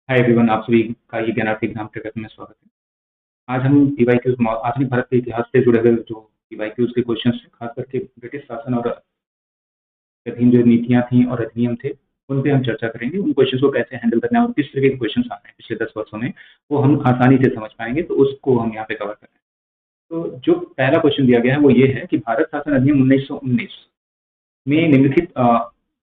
Hi everyone, आप सभी का ये ज्ञानार्थी एग्जाम ट्रैकर में स्वागत है। आज हम डीवाईक्यूज आधुनिक भारत के इतिहास से जुड़े हुए जो डीवाईक्यूज के क्वेश्चन हैं, खास करके ब्रिटिश शासन और के अधीन जो नीतियां थी और अधिनियम थे, उन पे हम चर्चा करेंगे। उन क्वेश्चन को कैसे हैंडल करना है और किस तरह के क्वेश्चन आ रहे हैं पिछले 10 वर्षों में, वो हम आसानी से समझ पाएंगे। तो उसको हम यहाँ पे कवर करें। तो जो पहला क्वेश्चन दिया गया है वो ये है कि भारत शासन अधिनियम 1919 में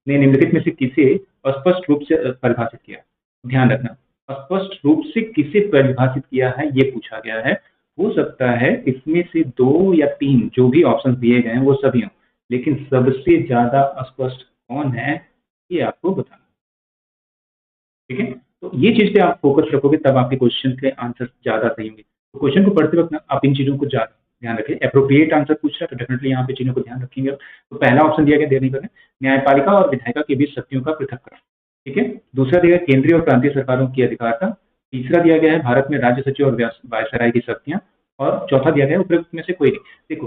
निम्नलिखित में से किसे स्पष्ट रूप से परिभाषित किया। ध्यान रखना, स्पष्ट रूप से किसे परिभाषित किया है ये पूछा गया है। हो सकता है इसमें से 2 या 3 जो भी ऑप्शन दिए गए हैं वो सभी हों, लेकिन सबसे ज्यादा स्पष्ट कौन है ये आपको बताना। ठीक है, तो ये चीज पे आप फोकस रखोगे तब आपके क्वेश्चन के आंसर ज्यादा सही होंगे। तो क्वेश्चन को पढ़ते वक्त ना आप इन चीजों को ज्यादा ध्यान रखें। अप्रोप्रिएट आंसर पूछ रहा है तो डेफिनेटली यहाँ पे चीजों को ध्यान रखेंगे। तो पहला ऑप्शन दिया गया, देर नहीं करें, न्यायपालिका और विधायिका के बीच शक्तियों का पृथक्करण। ठीक है, दूसरा दिया गया केंद्रीय और प्रांतीय सरकारों की अधिकारता। तीसरा दिया गया है भारत में राज्य सचिव और वायसराय की शक्तियां। और चौथा दिया गया है उपयुक्त में से कोई नहीं। देखो,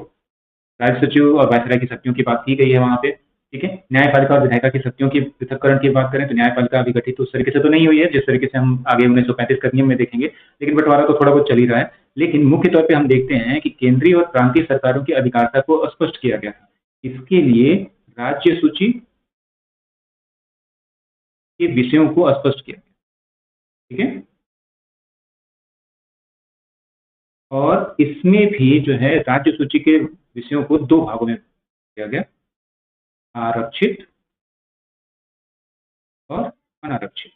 राज्य सचिव और वायसराय की शक्तियों की बात की गई है वहां पे। ठीक है, न्यायपालिका और विधायिका की शक्तियों की पृथक्करण की बात करें तो न्यायपालिका अभी गठित उस तरीके से तो नहीं हुई है जिस तरीके से हम आगे 1935 का नियम में देखेंगे, लेकिन बंटवारा तो थोड़ा बहुत चल ही रहा है। लेकिन मुख्य तौर पे हम देखते हैं कि केंद्रीय और प्रांतीय सरकारों की अधिकारता को स्पष्ट किया गया था। इसके लिए राज्य सूची के विषयों को स्पष्ट किया गया। ठीक है, और इसमें भी जो है राज्य सूची के विषयों को 2 भागों में किया गया, आरक्षित और अनारक्षित।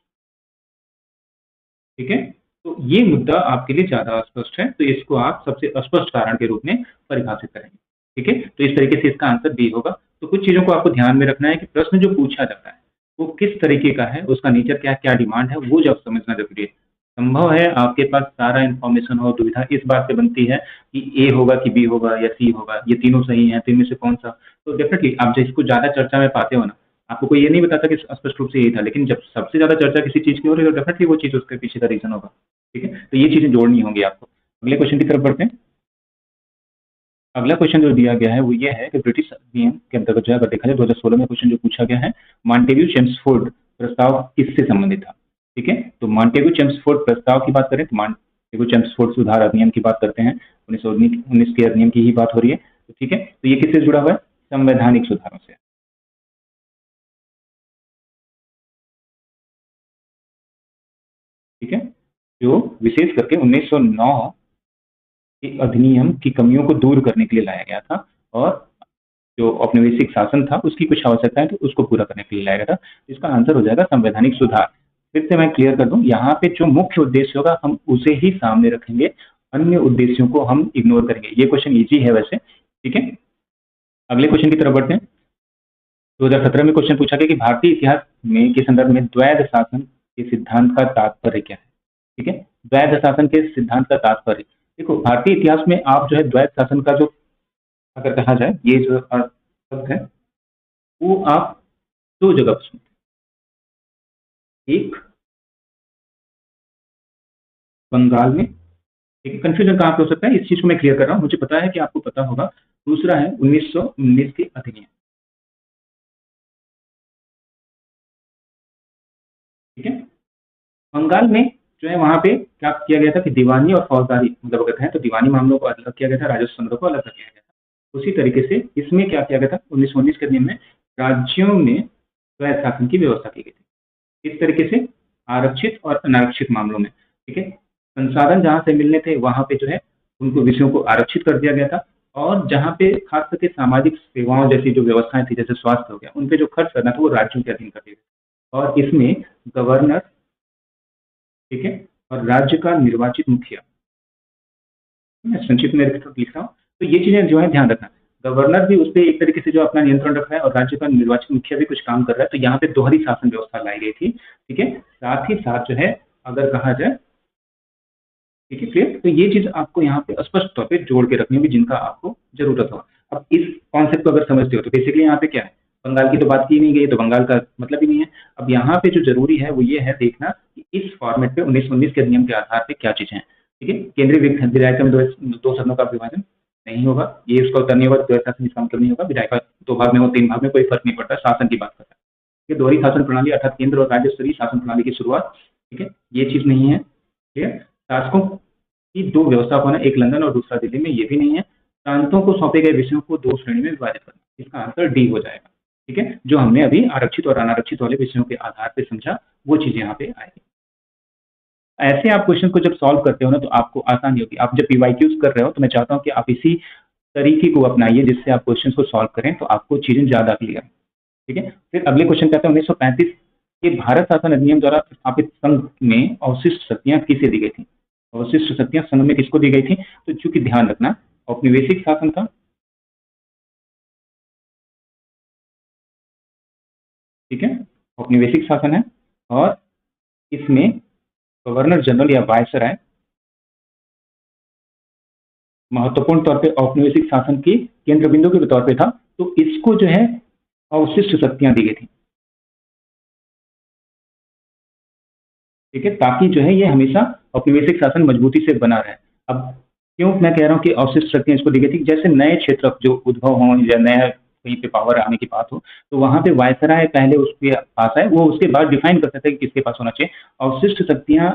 ठीक है, तो ये मुद्दा आपके लिए ज्यादा अस्पष्ट है, तो इसको आप सबसे अस्पष्ट कारण के रूप में परिभाषित करेंगे। ठीक है, तो इस तरीके से इसका आंसर बी होगा। तो कुछ चीजों को आपको ध्यान में रखना है कि प्रश्न जो पूछा जाता है वो किस तरीके का है, उसका नेचर क्या, क्या डिमांड है, वो जब समझना जरूरी है। संभव है आपके पास सारा इन्फॉर्मेशन हो, दुविधा इस बात पे बनती है कि ए होगा कि बी होगा या सी होगा, ये तीनों सही है, तो इनमें से कौन सा। तो डेफिनेटली आप जिसको ज्यादा चर्चा में पाते हो ना, आपको कोई ये नहीं बताता कि स्पष्ट रूप से यही था, लेकिन जब सबसे ज्यादा चर्चा किसी चीज की हो रही है तो डेफिनेटली वो चीज उसके पीछे का रीजन होगा। ठीक है, तो ये चीजें जोड़नी होंगी आपको। अगले क्वेश्चन की तरफ बढ़ते हैं। अगला क्वेश्चन जो दिया गया है वो ये है कि ब्रिटिश नियम के अंतर्गत जो है, अगर देखा जाए 2016 में क्वेश्चन जो पूछा गया है, मॉन्टेग्यू चेम्सफोर्ड प्रस्ताव किससे संबंधित था। ठीक है, तो मॉन्टेग्यू चेम्सफोर्ड प्रस्ताव की बात करें तो मॉन्टेग्यू चेम्सफोर्ड सुधार अधिनियम की बात करते हैं। 1919 के अधिनियम की ही बात हो रही है। तो ठीक है, तो ये किससे जुड़ा हुआ है, संवैधानिक सुधारों से। ठीक है, जो विशेष करके 1909 के अधिनियम की कमियों को दूर करने के लिए लाया गया था, और जो औपनिवेशिक शासन था उसकी कुछ आवश्यकताएं थी, उसको पूरा करने के लिए लाया गया था। इसका आंसर हो जाएगा संवैधानिक सुधार। फिर से मैं क्लियर कर दूं, यहाँ पे जो मुख्य उद्देश्य होगा हम उसे ही सामने रखेंगे, अन्य उद्देश्यों को हम इग्नोर करेंगे। ये क्वेश्चन इजी है वैसे। ठीक है, अगले क्वेश्चन की तरफ बढ़ते हैं। 2017 में क्वेश्चन पूछा गया कि भारतीय इतिहास में के संदर्भ में द्वैध शासन के सिद्धांत का तात्पर्य क्या है। ठीक है, द्वैध शासन के सिद्धांत का तात्पर्य, देखो भारतीय इतिहास में आप जो है द्वैध शासन का जो अगर कहा जाए ये जो अर्थ है वो आप 2 जगह पर सुनते हैं। एक बंगाल में, एक कंफ्यूजन कहाँ पे हो सकता है इस चीज को मैं क्लियर कर रहा हूँ, मुझे पता है कि आपको पता होगा। दूसरा है 1919 के अधिनियम। ठीक है, बंगाल में जो है वहां पे क्या किया गया था कि दीवानी और फौजदारी, मतलब अगर कहें तो दीवानी मामलों को अलग किया गया था, राजस्व संग्रह को अलग किया गया था। उसी तरीके से इसमें क्या किया गया था, 1919 के नियम में राज्यों में स्वैध शासन की व्यवस्था की गई थी। इस तरीके से आरक्षित और अनारक्षित मामलों में, ठीक है, संसाधन जहां से मिलने थे वहां पे जो है उनको विषयों को आरक्षित कर दिया गया था, और जहां पे खास करके सामाजिक सेवाओं जैसी जो व्यवस्थाएं थी, जैसे स्वास्थ्य हो गया, उन पे जो खर्च करना था वो राज्यों के अधीन कर दिया गया। और इसमें गवर्नर, ठीक है, और राज्य का निर्वाचित मुखिया, मैं संक्षिप्त में लिख रहा हूँ, तो ये चीजें जो है ध्यान रखना। गवर्नर भी उस पर एक तरीके से जो अपना नियंत्रण रख रहा है और राज्य का निर्वाचित मुखिया भी कुछ काम कर रहा है, तो यहाँ पे दोहरी शासन व्यवस्था लाई गई थी। ठीक है, साथ ही साथ जो है अगर कहा जाए, ठीक है क्लियर, तो ये चीज आपको यहाँ पे स्पष्ट तौर पे जोड़ के रखनी होगी जिनका आपको जरूरत हो। अब इस कॉन्सेप्ट को अगर समझते हो तो बेसिकली यहाँ पे क्या है, बंगाल की तो बात की नहीं गई, तो बंगाल का मतलब ही नहीं है। अब यहाँ पे जो जरूरी है वो ये है देखना कि इस फॉर्मेट पे 1919 के नियम के आधार पे क्या चीजें हैं। ठीक है, केंद्रीय विधायिका में दो सदनों का विभाजन नहीं होगा, ये इसका उत्तर नहीं होगा, द्वैध शासन इसका मतलब नहीं होगा। विधायिका 2 भाग में हो 3 भाग में कोई फर्क नहीं पड़ता, शासन की बात करता है। ये दोहरी शासन प्रणाली अर्थात केंद्र और राज्य स्तरीय शासन प्रणाली की शुरुआत ठीक है, ये चीज नहीं है। क्लियर? शासकों की दो व्यवस्था होना, एक लंदन और दूसरा दिल्ली में, ये भी नहीं है। प्रांतों को सौंपे गए विषयों को दो श्रेणी में विभाजित करना, इसका आंसर डी हो जाएगा। ठीक है, जो हमने अभी आरक्षित और अनारक्षित वाले विषयों के आधार पर समझा, वो चीज यहाँ पे आएगी। ऐसे आप क्वेश्चन को जब सॉल्व करते हो ना, तो आपको आसानी होगी। आप जब पीवाईक्यूज कर रहे हो, तो मैं चाहता हूँ कि आप इसी तरीके को अपनाइए जिससे आप क्वेश्चन को सॉल्व करें, तो आपको चीजें ज्यादा क्लियर। ठीक है, फिर अगले क्वेश्चन कहते हैं 1935 के भारत शासन अधिनियम द्वारा स्थापित संघ में अवशिष्ट शक्तियां किसे दी गई थी? अवशिष्ट शक्तियां संघ में किसको दी गई थी? तो चूंकि ध्यान रखना, औपनिवेशिक शासन था। ठीक है, औपनिवेशिक शासन है, और इसमें गवर्नर जनरल या वायसराय महत्वपूर्ण तौर पे औपनिवेशिक शासन की केंद्र बिंदु के तौर पे था। तो इसको जो है अवशिष्ट शक्तियां दी गई थी। ठीक है, ताकि जो है ये हमेशा औपनिवेशिक शासन मजबूती से बना रहे। अब क्यों मैं कह रहा हूँ कि अवशिष्ट शक्तियां इसको दी गई थी? जैसे नए क्षेत्र जो उद्भव हो या नया कहीं पे पावर आने की बात हो, तो वहां पे वायसराय पहले उसके पास आए, वो उसके बाद डिफाइन कर सकते हैं कि किसके पास होना चाहिए। अवशिष्ट शक्तियां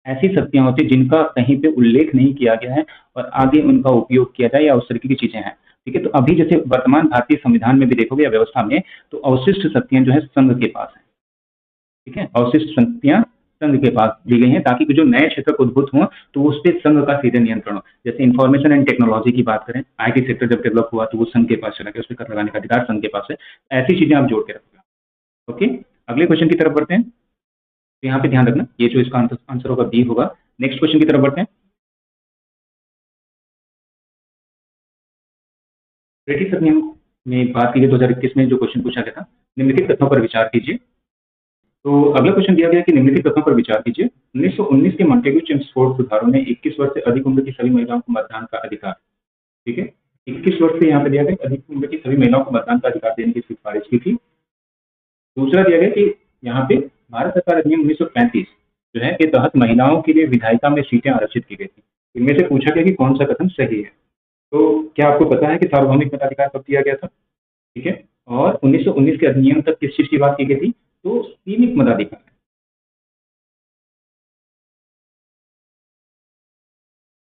ऐसी शक्तियां होती है जिनका कहीं पे उल्लेख नहीं किया गया है और आगे उनका उपयोग किया जाए, या उस तरीके की चीजें हैं। ठीक है, तो अभी जैसे वर्तमान भारतीय संविधान में भी देखोगे या व्यवस्था में, तो अवशिष्ट शक्तियां जो है संघ के पास है। ठीक है, अवशिष्ट शक्तियां संघ के पास दी गई हैं, ताकि जो नए क्षेत्र उद्भूत हुआ तो उस पर संघ का सीधे नियंत्रण हो। जैसे इंफॉर्मेशन एंड टेक्नोलॉजी की बात करें, आईटी सेक्टर जब डेवलप हुआ तो वो संघ के पास चला गया, उस पर कर लगाने का अधिकार संघ के पास है। ऐसी चीजें आप जोड़ के रखोगे। ओके, अगले क्वेश्चन की तरफ बढ़ते हैं। तो यहाँ पे ध्यान रखना, ये जो इसका आंसर होगा बी होगा। नेक्स्ट क्वेश्चन की तरफ बढ़ते हैं। ब्रिटिश अधिनियम में बात की गई 2021 में जो क्वेश्चन पूछा गया था, निम्नलिखित तथ्यों पर विचार कीजिए। तो अगला क्वेश्चन दिया गया कि निम्नलिखित तथ्यों पर विचार कीजिए। 1919 के मॉन्टेग्यू चेम्सफोर्ड सुधारों ने 21 वर्ष से अधिक उम्र की सभी महिलाओं को मतदान का अधिकार, ठीक है, 21 वर्ष से यहाँ पे दिया गया अधिक उम्र की सभी महिलाओं को मतदान का अधिकार देने की सिफारिश की थी। दूसरा दिया गया कि यहाँ पे भारत सरकार अधिनियम 1935 जो है के तहत महिलाओं के लिए विधायिका में सीटें आरक्षित की गई थी। इनमें से पूछा गया कि कौन सा कथन सही है। तो क्या आपको पता है कि सार्वभौमिक मताधिकार कब दिया गया था? ठीक है, और 1919 के अधिनियम तक किस चीज की बात की गई थी? तो सीमित मताधिकार।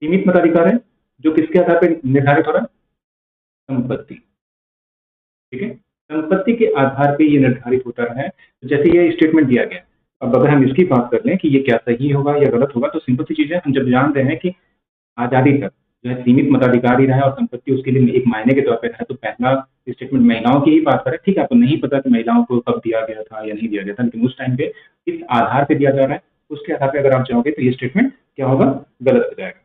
सीमित मताधिकार है जो किसके आधार पर निर्धारित हो रहा है? संपत्ति। ठीक है, संपत्ति के आधार पर ये निर्धारित होता है। जैसे ये स्टेटमेंट दिया गया, अब अगर हम इसकी बात कर लें कि ये क्या सही होगा या गलत होगा, तो सिंपल सी चीज है, हम जब जान रहे हैं कि आजादी तक जो है सीमित मताधिकार ही रहा है और संपत्ति उसके लिए एक मायने के तौर पर है, तो पहला स्टेटमेंट महिलाओं की ही बात करें। ठीक है, आपको नहीं पता कि महिलाओं को कब दिया गया था या नहीं दिया गया था, लेकिन उस टाइम पे इस आधार पे दिया जा रहा है, उसके आधार पे अगर आप जाओगे तो ये स्टेटमेंट क्या होगा? गलत हो जाएगा।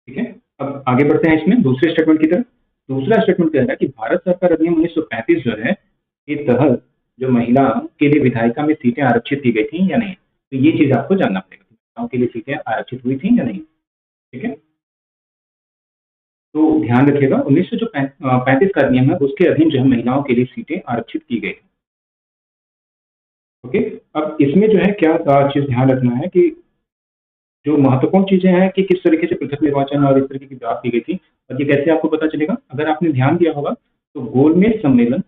ठीक है, अब आगे बढ़ते हैं इसमें दूसरे स्टेटमेंट की तरफ। दूसरा स्टेटमेंट कह रहा है कि भारत सरकार अधिनियम 1935 जो है के तहत जो महिला के लिए विधायिका में सीटें आरक्षित की गई थी या नहीं, तो ये चीज आपको जानना पड़ेगा, महिलाओं के लिए सीटें आरक्षित हुई थी या नहीं। ठीक है, तो ध्यान रखिएगा 1935 का नियम है, उसके अधीन जो है महिलाओं के लिए सीटें आरक्षित की गई। ओके, अब इसमें जो है क्या चीज ध्यान रखना है कि जो महत्वपूर्ण चीजें हैं कि किस तरीके से पृथक निर्वाचन और इस तरीके की बात की गई थी, और ये कैसे आपको पता चलेगा? अगर आपने ध्यान दिया होगा तो गोलमेज सम्मेलन,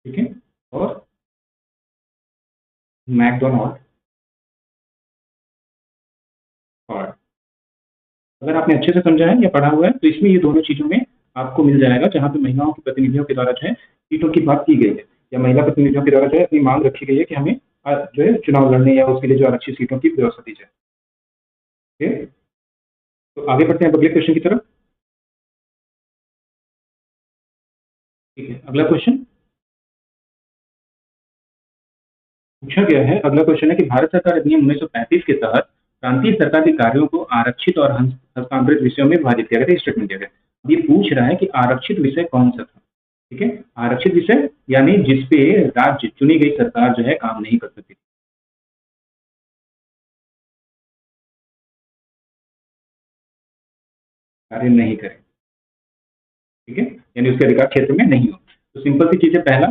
ठीक है, और मैकडोनाल्ड कार्ड, अगर आपने अच्छे से समझा है या पढ़ा हुआ है, तो इसमें ये दोनों चीजों में आपको मिल जाएगा, जहां पे महिलाओं के प्रतिनिधियों के द्वारा जो है सीटों की बात की गई है, या महिला प्रतिनिधियों के द्वारा जो है अपनी मांग रखी गई है कि हमें जो है चुनाव लड़ने या उसके लिए जो आरक्षित सीटों की व्यवस्था दी जाए। ठीक है, तो आगे बढ़ते हैं अगले क्वेश्चन की तरफ। ठीक है, अगला क्वेश्चन पूछा गया है, अगला क्वेश्चन है कि भारत सरकार अधिनियम 1935 के तहत प्रांतीय सरकार के कार्यों को आरक्षित और हस्तांतरित विषयों में विभाजित किया गया था। स्टेटमेंट दिया गया, अब ये पूछ रहा है कि आरक्षित विषय कौन सा था। ठीक है, आरक्षित विषय यानी जिसपे राज्य चुनी गई सरकार जो है काम नहीं कर सकती। कार्य नहीं करे, ठीक है, यानी उसके अधिकार क्षेत्र में नहीं हो। तो सिंपल सी चीज है, पहला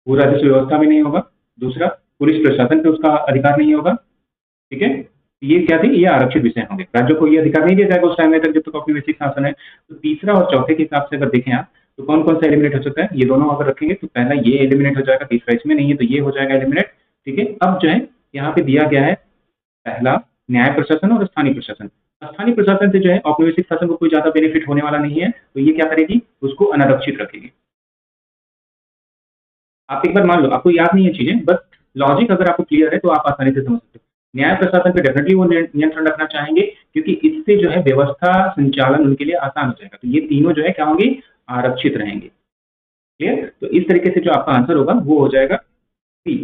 भू राजस्व व्यवस्था में नहीं होगा, दूसरा पुलिस प्रशासन पे उसका अधिकार नहीं होगा। ठीक है, ये क्या थे? ये आरक्षित विषय होंगे, राज्यों को ये अधिकार नहीं दिया जाएगा उस टाइम में तक जब तक औपनिवेशिक शासन है। तो तीसरा और चौथे के हिसाब से अगर देखें आप, तो कौन कौन सा एलिमिनेट हो सकता है, ये दोनों अगर रखेंगे तो पहला ये एलिमिनेट हो जाएगा, तीसरा इसमें नहीं है तो ये हो जाएगा एलिमिनेट। ठीक है, अब जो है यहाँ पे दिया गया है पहला न्याय प्रशासन और स्थानीय प्रशासन। स्थानीय प्रशासन से जो है औपनिवेशिक शासन को कोई ज्यादा बेनिफिट होने वाला नहीं है, तो ये क्या करेगी, उसको अनारक्षित रखेगी। आप एक बार मान लो आपको याद नहीं है चीजें, बस लॉजिक अगर आपको क्लियर है तो आप आसानी से समझ सकते हो। न्याय प्रशासन पे डेफिनेटली वो नियंत्रण रखना चाहेंगे, क्योंकि इससे जो है व्यवस्था संचालन उनके लिए आसान हो जाएगा। तो ये तीनों जो है क्या होंगे, आरक्षित रहेंगे। क्लियर, तो इस तरीके से जो आपका आंसर होगा वो हो जाएगा सी।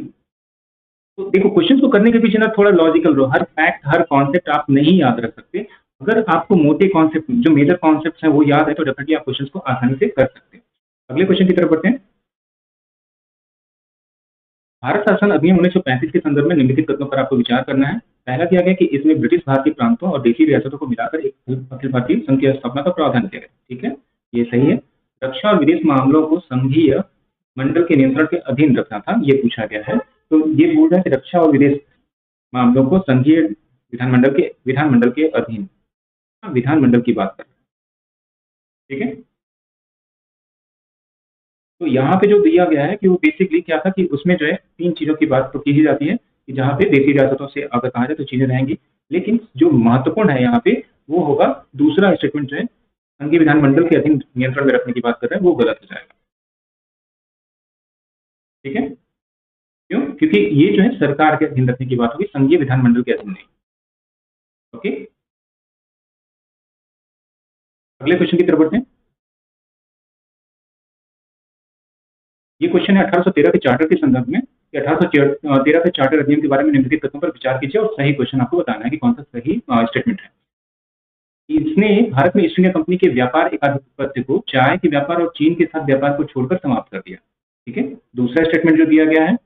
तो देखो क्वेश्चन को करने के पीछे ना थोड़ा लॉजिकल रहो, हर फैक्ट हर कॉन्सेप्ट आप नहीं याद रख सकते। अगर आपको मोटे कॉन्सेप्ट जो मेजर कॉन्सेप्ट हैं वो याद है तो डेफिनेटली आप क्वेश्चन को आसानी से कर सकते हैं। अगले क्वेश्चन की तरफ बढ़ते हैं। भारत शासन अधिनियम 1935 के संदर्भ में निम्नलिखित कथनों पर आपको विचार करना है। पहला किया गया कि इसमें ब्रिटिश भारतीय प्रांतों और देशी रियासतों को मिलाकर एक अखिल भारतीय संघ की स्थापना का प्रावधान किया गया। ठीक है, ये सही है। रक्षा और विदेश मामलों को संघीय मंडल के नियंत्रण के अधीन रखना था, ये पूछा गया है। तो ये बोल रहा है कि रक्षा और विदेश मामलों को संघीय विधानमंडल के अधीन, विधानमंडल की बात कर रहे हैं। ठीक है, तो यहाँ पे जो दिया गया है कि वो बेसिकली क्या था कि उसमें जो है तीन चीजों की बात तो की ही जाती है कि जहाँ पे देशी रियासतों से अगर कहा जाए तो चीजें रहेंगी, लेकिन जो महत्वपूर्ण है यहाँ पे वो होगा दूसरा स्टेटमेंट जो है संघीय विधानमंडल के अधीन नियंत्रण में रखने की बात कर रहे हैं, वो गलत हो जाएगा। ठीक है, क्यों, क्योंकि ये जो है सरकार के अधीन रखने की बात होगी, संघीय विधानमंडल के अधीन नहीं। ओके, अगले क्वेश्चन की तरफ बढ़ते हैं। ये क्वेश्चन है 1813 के चार्टर के संदर्भ में। 1813 के चार्टर अधिनियम के बारे में निम्नलिखित तथ्यों पर विचार कीजिए और सही क्वेश्चन आपको बताना है कि कौन सा सही स्टेटमेंट है। इसने भारत में ईस्ट इंडिया कंपनी के व्यापार एकाधिपत्य को चाय के व्यापार और चीन के साथ व्यापार को छोड़कर समाप्त कर दिया। ठीक है, दूसरा स्टेटमेंट जो दिया गया है,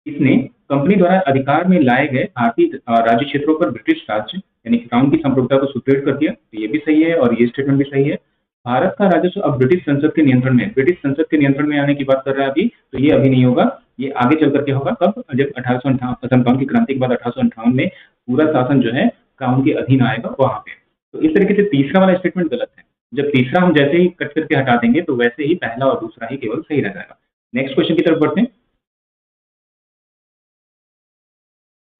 इसने कंपनी द्वारा अधिकार में लाए गए भारतीय राज्य क्षेत्रों पर ब्रिटिश राज्य यानी क्राउन की संप्रभुता को सुदृढ़ कर दिया। तो ये भी सही है और ये स्टेटमेंट भी सही है। भारत का राजस्व अब ब्रिटिश संसद के नियंत्रण में, ब्रिटिश संसद के नियंत्रण में आने की बात कर रहा है अभी, तो ये अभी नहीं होगा, ये आगे चल करके होगा। कब, जब 1857 की क्रांति के बाद 1858 में पूरा शासन जो है क्राउन के अधीन आएगा वहां पे। तो इस तरीके से तीसरा वाला स्टेटमेंट गलत है। जब तीसरा हम जैसे ही कट करके हटा देंगे तो वैसे ही पहला और दूसरा ही केवल सही रह जाएगा। नेक्स्ट क्वेश्चन की तरफ बढ़ते हैं।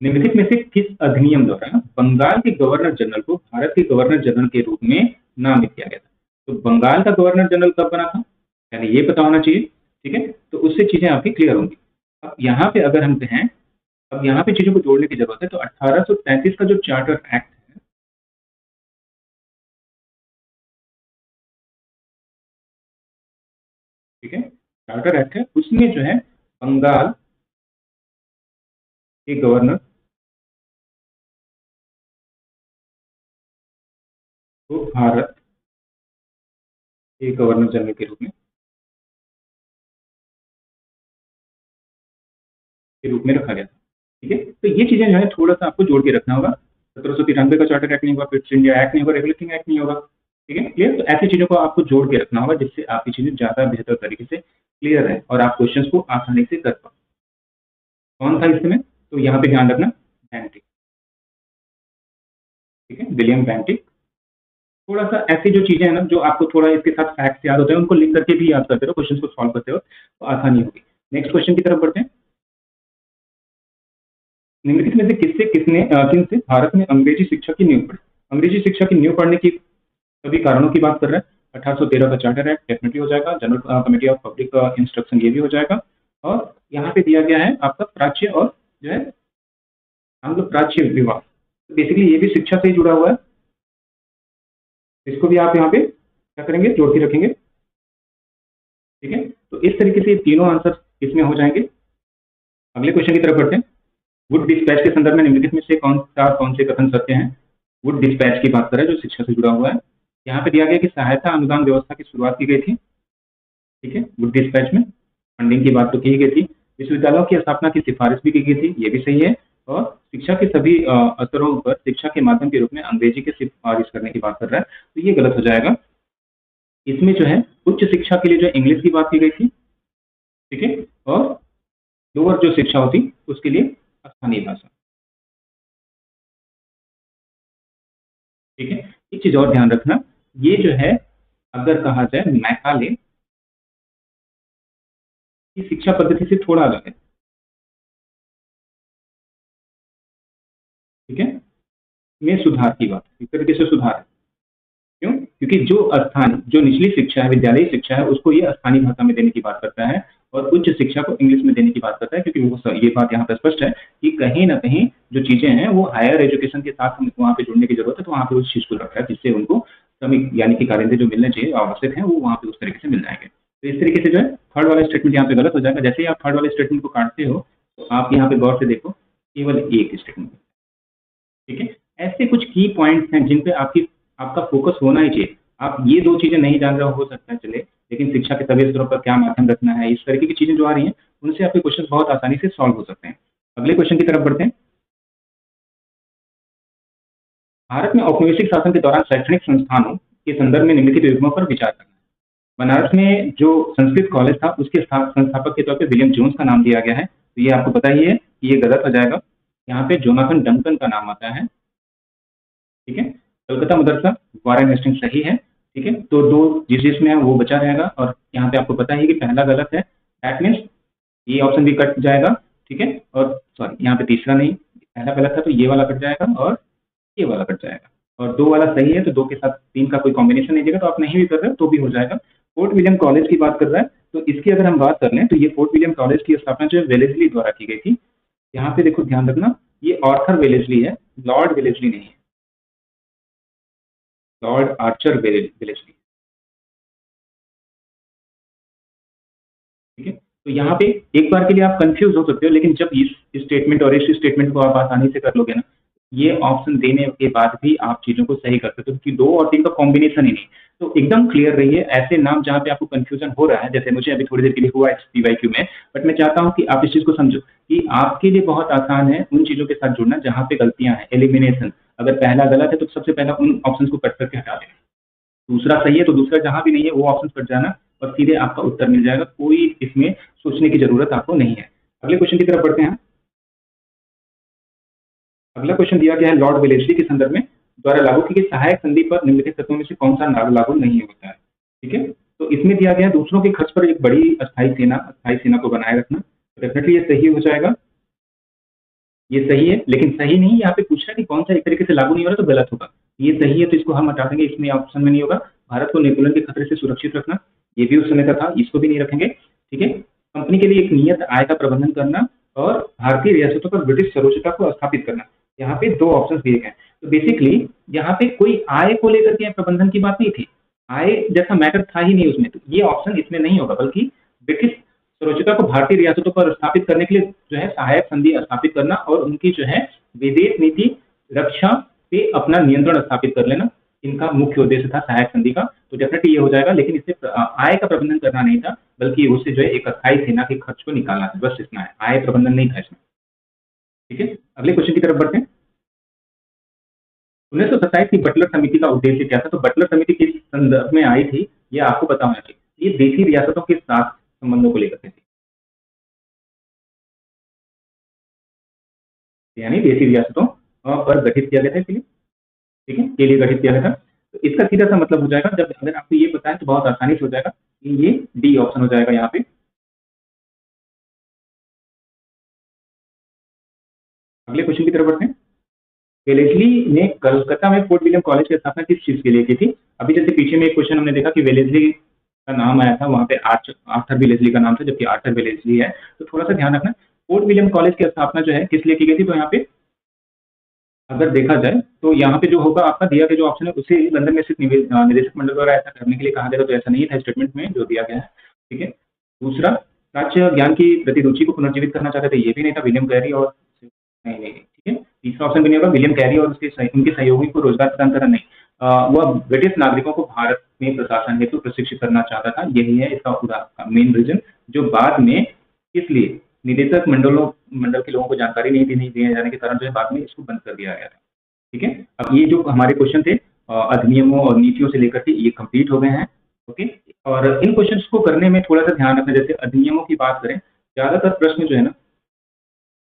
निम्नलिखित में से किस अधिनियम द्वारा बंगाल के गवर्नर जनरल को भारत के गवर्नर जनरल के रूप में नामित किया गया था? तो बंगाल का गवर्नर जनरल कब बना था, यानी ये पता होना चाहिए। ठीक है, तो उससे चीजें आपकी क्लियर होंगी। अब यहाँ पे अगर हम कहें, अब यहाँ पे चीजों को जोड़ने की जरूरत है। तो 1833 का जो चार्टर एक्ट है, ठीक है, चार्टर एक्ट है, उसमें जो है बंगाल के गवर्नर को भारत के गवर्नर जनरल के रूप में रखा गया था। ठीक है, तो ये चीजें जो है थोड़ा सा आपको जोड़ के रखना होगा। 1793 का चार्टर एक्ट नहीं होगा, फिर इंडिया एक्ट नहीं होगा, रेगुलेटिंग एक्ट नहीं होगा। ठीक है, क्लियर। तो ऐसी चीजों को आपको जोड़ के रखना होगा जिससे आपकी चीजें ज्यादा बेहतर तरीके से क्लियर है और आप क्वेश्चन को आसानी से कर पाओ। कौन था इसमें, तो यहाँ पे ध्यान रखना, बेंटिक। ठीक है, विलियम बेंटिक। थोड़ा सा ऐसी जो चीजें हैं ना जो आपको थोड़ा इसके साथ फैक्ट्स याद होते हैं, उनको लिख करके भी याद करते रहो, क्वेश्चन को सॉल्व करते हो तो आसानी होगी। नेक्स्ट क्वेश्चन की तरफ बढ़ते हैं। निम्नलिखित में से किन से भारत में अंग्रेजी शिक्षा की नींव पड़ी? अंग्रेजी शिक्षा की नींव पढ़ने की सभी कारणों की बात कर रहे हैं। 1813 का चार्टर एक्ट डेफिनेटली हो जाएगा, general committee of public instruction ये भी हो जाएगा, और यहाँ पे दिया गया है आपका प्राच्य और जो है हम लोग प्राच्य विभाग, बेसिकली ये भी शिक्षा से ही जुड़ा हुआ है, इसको भी आप यहाँ पे क्या करेंगे, जोड़ के रखेंगे। ठीक है, तो इस तरीके से तीनों आंसर इसमें हो जाएंगे। अगले क्वेश्चन की तरफ बढ़ते हैं। वुड डिस्पैच के संदर्भ में निम्नलिखित में से कौन से कथन सत्य हैं? वुड डिस्पैच की बात करें जो शिक्षा से जुड़ा हुआ है, यहाँ पे दिया गया कि सहायता अनुदान व्यवस्था की शुरुआत की गई थी। ठीक है, वुड डिस्पैच में फंडिंग की बात तो की गई थी। विश्वविद्यालयों की स्थापना की सिफारिश भी की गई थी, ये भी सही है। और शिक्षा के सभी स्तरों पर शिक्षा के माध्यम के रूप में अंग्रेजी की सिफारिश करने की बात कर रहा है, तो ये गलत हो जाएगा। इसमें जो है उच्च शिक्षा के लिए जो इंग्लिश की बात की गई थी, ठीक है, और लोअर जो शिक्षा होती उसके लिए स्थानीय भाषा। ठीक है, एक चीज और ध्यान रखना, ये जो है अगर कहा जाए मैकाले की शिक्षा पद्धति से थोड़ा अलग है। ठीक है, में सुधार की बात, इस तरीके से सुधार है। क्यों? क्योंकि जो निचली शिक्षा है, विद्यालयी शिक्षा है, उसको ये स्थानीय भाषा में देने की बात करता है और उच्च शिक्षा को इंग्लिश में देने की बात करता है, क्योंकि वो ये बात यहाँ पर स्पष्ट है कि कहीं ना कहीं जो चीजें हैं वो हायर एजुकेशन के साथ हमें वहाँ पे जुड़ने की जरूरत है, तो वहाँ पे उस चीज को रखा है जिससे उनको श्रमिक यानी कि कारिंदे जो मिलने चाहिए आवश्यक है वो वहाँ पे उस तरीके से मिल जाएंगे। तो इस तरीके से जो है थर्ड वाला स्टेटमेंट यहाँ पे गलत हो जाएगा। जैसे ही आप थर्ड वाले स्टेटमेंट को काटते हो तो आप यहाँ पे गौर से देखो केवल एक स्टेटमेंट। ठीक है, ऐसे कुछ की पॉइंट्स हैं जिन पे आपका फोकस होना ही चाहिए। आप ये दो चीजें नहीं जान रहे हो सकता है चले, लेकिन शिक्षा के सभी स्तरों पर क्या माध्यम रखना है, इस तरीके की चीजें जो आ रही हैं उनसे आपके क्वेश्चन बहुत आसानी से सॉल्व हो सकते हैं। अगले क्वेश्चन की तरफ बढ़ते हैं। भारत में औपनिवेशिक शासन के दौरान शैक्षणिक संस्थानों के संदर्भ में निम्नलिखित युग्मों पर विचार करना है। बनारस में जो संस्कृत कॉलेज था उसके संस्थापक के तौर पे विलियम जोन्स का नाम दिया गया है, तो ये आपको पता ही है कि ये गलत हो जाएगा। यहाँ पे जोनाथन डंकन का नाम आता है। ठीक है, कलकत्ता मदरसा वारेन हेस्टिंग सही है। ठीक है, तो दो जिसमें है वो बचा रहेगा और यहाँ पे आपको पता है कि पहला गलत है, दैट मीन्स ये ऑप्शन भी कट जाएगा। ठीक है, और सॉरी यहाँ पे तीसरा नहीं, पहला गलत है तो ये वाला कट जाएगा और ये वाला कट जाएगा, और दो वाला सही है तो दो के साथ तीन का कोई कॉम्बिनेशन नहीं देगा, तो आप नहीं भी कर रहे हो तो भी हो जाएगा। फोर्ट विलियम कॉलेज की बात कर रहा है, तो इसकी अगर हम बात कर लें तो ये फोर्ट विलियम कॉलेज की स्थापना जो है वेलेस्ली द्वारा की गई थी। यहाँ पे देखो ध्यान रखना, ये ऑर्थर वेलेस्ली है, लॉर्ड वेलेस्ली नहीं है, लॉर्ड आर्चर वेलेस्ली। ठीक है, तो यहाँ पे एक बार के लिए आप कंफ्यूज हो सकते हो, लेकिन जब इस स्टेटमेंट और इस स्टेटमेंट को आप आसानी से कर लोगे ना, ये ऑप्शन देने के बाद भी आप चीजों को सही कर सकते हो, क्योंकि दो और तीन का कॉम्बिनेशन ही नहीं। तो एकदम क्लियर रहिए, ऐसे नाम जहाँ पे आपको कंफ्यूजन हो रहा है, जैसे मुझे अभी थोड़ी देर के लिए हुआ पीवाईक्यू में, बट मैं चाहता हूँ कि आप इस चीज को समझो कि आपके लिए बहुत आसान है उन चीजों के साथ जुड़ना जहाँ पे गलतियां हैं, एलिमिनेशन। अगर पहला गलत है तो सबसे पहला उन ऑप्शन को कट करके हटा देना, दूसरा सही है तो दूसरा जहां भी नहीं है वो ऑप्शन कट जाना और सीधे आपका उत्तर मिल जाएगा, कोई इसमें सोचने की जरूरत आपको नहीं है। अगले क्वेश्चन की तरफ बढ़ते हैं। अगला क्वेश्चन दिया गया है, लॉर्ड वेलेस्ली के संदर्भ में द्वारा लागू की गई सहायक संधि पर निम्नलिखित तत्वों में से कौन सा लागू नहीं होता है। ठीक है, तो इसमें दिया गया है दूसरों के खर्च पर एक बड़ी अस्थायी सेना को बनाए रखना, डेफिनेटली ये सही हो जाएगा। ये सही है, लेकिन सही नहीं, यहाँ पे पूछ रहा है कि कौन सा एक तरीके से लागू नहीं हो रहा तो गलत होगा। ये सही है तो इसको हम हटा देंगे, इसमें ऑप्शन में नहीं होगा। भारत को नेपोलियन के खतरे से सुरक्षित रखना, ये भी उस समय का था, इसको भी नहीं रखेंगे। ठीक है, कंपनी के लिए एक नियत आय का प्रबंधन करना और भारतीय रियासतों पर ब्रिटिश सर्वोच्चता को स्थापित करना, यहाँ पे दो ऑप्शन दिए गए। तो बेसिकली यहाँ पे कोई आय को लेकर के प्रबंधन की बात नहीं थी, आय जैसा मैटर था ही नहीं उसमें, तो ये ऑप्शन इसमें नहीं होगा, बल्कि ब्रिटिश सर्वोच्चता को भारतीय रियासतों पर स्थापित करने के लिए जो है सहायक संधि स्थापित करना और उनकी जो है विदेश नीति रक्षा पे अपना नियंत्रण स्थापित कर लेना, इनका मुख्य उद्देश्य था सहायक संधि का। तो डेफिनेटली ये हो जाएगा, लेकिन इससे आय का प्रबंधन करना नहीं था, बल्कि उससे जो है एक अस्थायी सेना के खर्च को निकालना था, बस इतना है, आय प्रबंधन नहीं था इसमें। ठीक है, अगले क्वेश्चन की तरफ बढ़ते हैं। 1927 की बटलर समिति का उद्देश्य क्या था? तो बटलर समिति किस संदर्भ में आई थी ये आपको पता होना चाहिए। ये देशी रियासतों के साथ संबंधों को लेकर के थी, यानी देशी रियासतों पर गठित किया गया था इसलिए। ठीक है, के लिए गठित किया गया था। तो इसका सीधा सा मतलब हो जाएगा, जब अगर आपको ये पता है तो बहुत आसानी से हो जाएगा कि ये डी ऑप्शन हो जाएगा यहाँ पे। अगले क्वेश्चन की तरफ बढ़ते हैं। वेलेस्ली ने कलकत्ता में फोर्ट विलियम कॉलेज की स्थापना किस चीज के लिए की थी? अभी जैसे पीछे में एक क्वेश्चन हमने देखा कि वेलेस्ली का नाम आया था, वहां पे आर्थर वेलेस्ली का नाम था, जबकि आर्थर वेलेस्ली है। तो थोड़ा सा ध्यान रखना, फोर्ट विलियम कॉलेज की स्थापना जो है किस लिए की गई थी? तो यहाँ पे अगर देखा जाए तो यहाँ पे जो होगा आपका दिया गया जो ऑप्शन है उसे लंदन में स्थित निदेशक मंडल द्वारा ऐसा करने के लिए कहा गया था, तो ऐसा नहीं था स्टेटमेंट में जो दिया गया है। ठीक है, दूसरा, प्राच्य ज्ञान की प्रति रुचि को पुनर्जीवित करना चाहते थे, ये भी नहीं था, विलियम कैरी और नहीं नहीं, ठीक है, तीसरा ऑप्शन भी नहीं होगा, विलियम कैरी और उनके सहयोगी को रोजगार प्रदान करना नहीं, वह ब्रिटिश नागरिकों को भारत में प्रशासन हेतु प्रशिक्षित करना चाहता था, यही है इसका पूरा मेन रीजन, जो बाद में इसलिए निदेशक मंडल के लोगों को जानकारी नहीं दिए जाने के कारण जो है बाद में इसको बंद कर दिया गया था। ठीक है, अब ये जो हमारे क्वेश्चन थे अधिनियमों और नीतियों से लेकर के ये कंप्लीट हो गए हैं। ओके, और इन क्वेश्चंस को करने में थोड़ा सा ध्यान रखना, जैसे अधिनियमों की बात करें, ज्यादातर प्रश्न जो है ना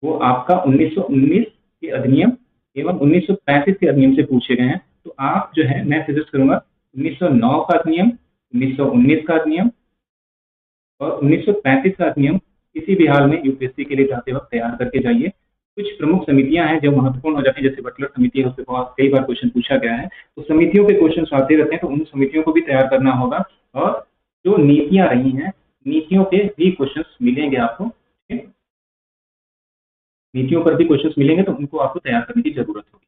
वो आपका 1919 के अधिनियम एवं 1935 के अधिनियम से पूछे गए हैं। तो आप जो है मैं सजेस्ट करूंगा 1909 का अधिनियम 1919 का अधिनियम और 1935 का अधिनियम किसी भी हाल में यूपीएससी के लिए जाते वक्त तैयार करके जाइए। कुछ प्रमुख समितियां हैं जो महत्वपूर्ण हो जाती हैं, जैसे बटलर समिति है, उससे कई बार क्वेश्चन पूछा गया है, तो समितियों के क्वेश्चन आते रहते हैं, तो उन समितियों को भी तैयार करना होगा। और जो नीतियां रही हैं, नीतियों के भी क्वेश्चन मिलेंगे आपको, ठीक है? नीतियों पर भी क्वेश्चन मिलेंगे, तो उनको आपको तैयार करने की जरूरत होगी।